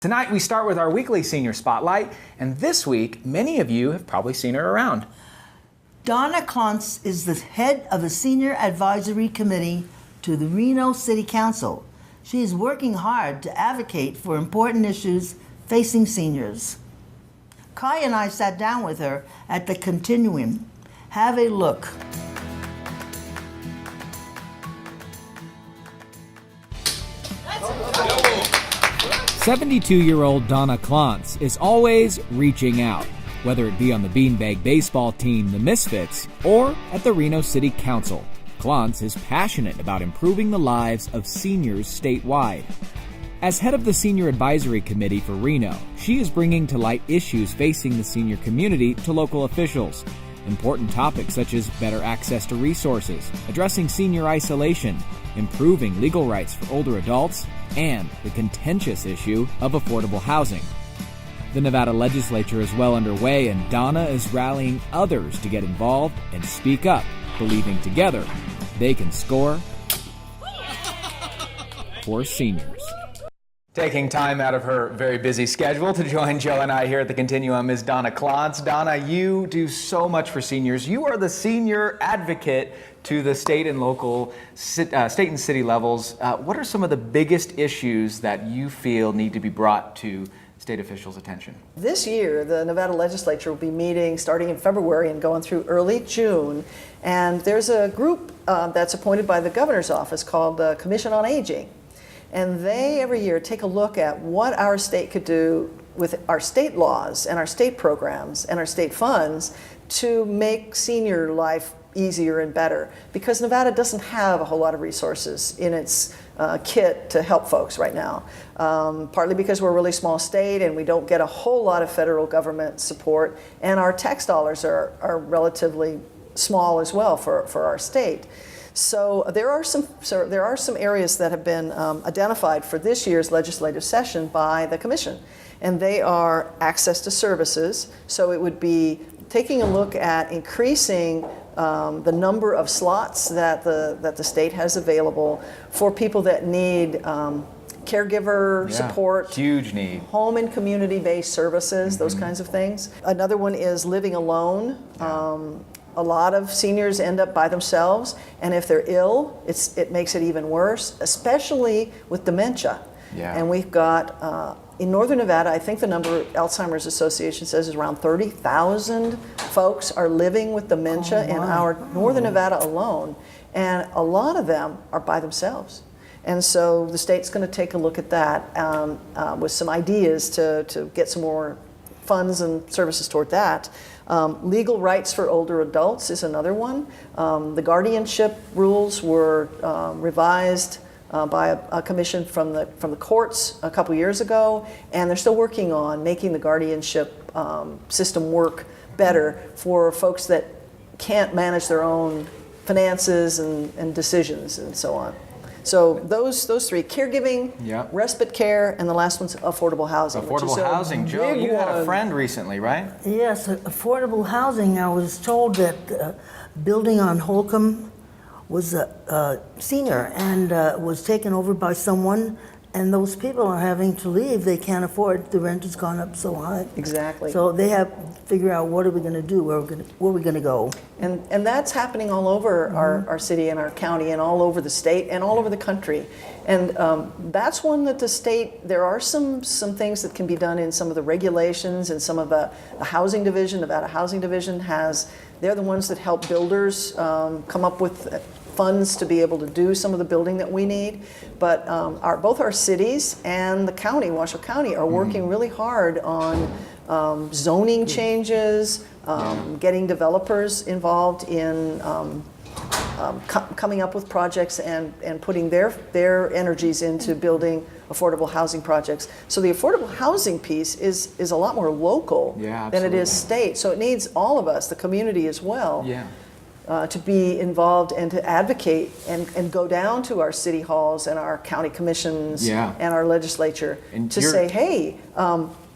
Tonight we start with our weekly senior spotlight, and this week many of you have probably seen her around. Donna Clontz is the head of the Senior Advisory Committee to the Reno City Council. She is working hard to advocate for important issues facing seniors. Kai and I sat down with her at the Continuum. Have a look. 72-year-old Donna Clontz is always reaching out, whether it be on the beanbag baseball team, the Misfits, or at the Reno City Council. Clontz is passionate about improving the lives of seniors statewide. As head of the Senior Advisory Committee for Reno, she is bringing to light issues facing the senior community to local officials. Important topics such as better access to resources, addressing senior isolation, improving legal rights for older adults, and the contentious issue of affordable housing. The Nevada legislature is well underway, and Donna is rallying others to get involved and speak up, believing together they can score for seniors. Taking time out of her very busy schedule to join Joe and I here at the Continuum is Donna Clontz. Donna, you do so much for seniors. You are the senior advocate to the state and local, state and city levels. What are some of the biggest issues that you feel need to be brought to state officials' attention? This year, the Nevada legislature will be meeting starting in February and going through early June. And there's a group that's appointed by the governor's office called the Commission on Aging. And they every year take a look at what our state could do with our state laws and our state programs and our state funds to make senior life easier and better. Because Nevada doesn't have a whole lot of resources in its kit to help folks right now. Partly because we're a really small state and we don't get a whole lot of federal government support, and our tax dollars are relatively small as well for our state. So there are some areas that have been identified for this year's legislative session by the commission, and they are access to services. So it would be taking a look at increasing the number of slots that the state has available for people that need caregiver support, huge need, home and community-based services, those kinds of things. Another one is living alone. A lot of seniors end up by themselves, and if they're ill, it makes it even worse, especially with dementia. And we've got, in Northern Nevada, I think the number Alzheimer's Association says is around 30,000 folks are living with dementia in our Northern Nevada alone, and a lot of them are by themselves. And so the state's going to take a look at that with some ideas to get some more funds and services toward that. Legal rights for older adults is another one. The guardianship rules were revised by a commission from the courts a couple years ago, and they're still working on making the guardianship system work better for folks that can't manage their own finances and decisions and so on. So those three: caregiving, respite care, and the last one's affordable housing. Affordable housing. Joe, you had a friend recently, right? Yes, affordable housing. I was told that the building on Holcomb was a senior and was taken over by someone, and those people are having to leave. They can't afford. The rent has gone up so high. Exactly. So they have to figure out, what are we going to do? Where are we going to go? And that's happening all over our city and our county and all over the state and all over the country. And that's one that the state, there are some things that can be done in some of the regulations and some of the housing division. Nevada Housing Division they're the ones that help builders come up with funds to be able to do some of the building that we need. But both our cities and the county, Washoe County, are working really hard on zoning changes, getting developers involved in coming up with projects and putting their energies into building affordable housing projects. So the affordable housing piece is a lot more local than it is state. So it needs all of us, the community as well, to be involved and to advocate and go down to our city halls and our county commissions and our legislature and to say, hey,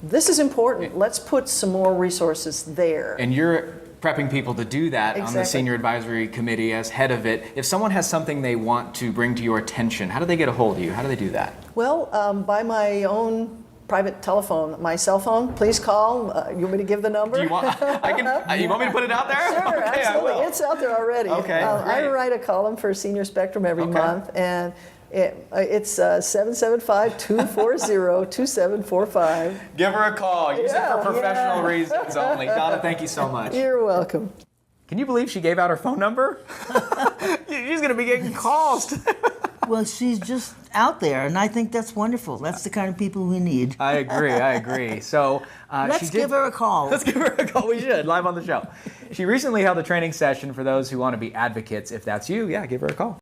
this is important. Let's put some more resources there. And you're prepping people to do that on the Senior Advisory Committee as head of it. If someone has something they want to bring to your attention, how do they get a hold of you? How do they do that? Well, by my own private telephone, my cell phone. Please call. You want me to give the number? Do you want? You want me to put it out there? Sure, Okay, absolutely. I will. It's out there already. Okay, I great. write a column for Senior Spectrum every Okay. month, and it's 775-240-2745. Give her a call. Use it Yeah, for professional reasons only. Donna, thank you so much. You're welcome. Can you believe she gave out her phone number? She's going to be getting calls. Well, she's just out there, and I think that's wonderful. That's the kind of people we need. I agree. So Let's give her a call. Let's give her a call. We should, live on the show. She recently held a training session for those who want to be advocates. If that's you, yeah, give her a call.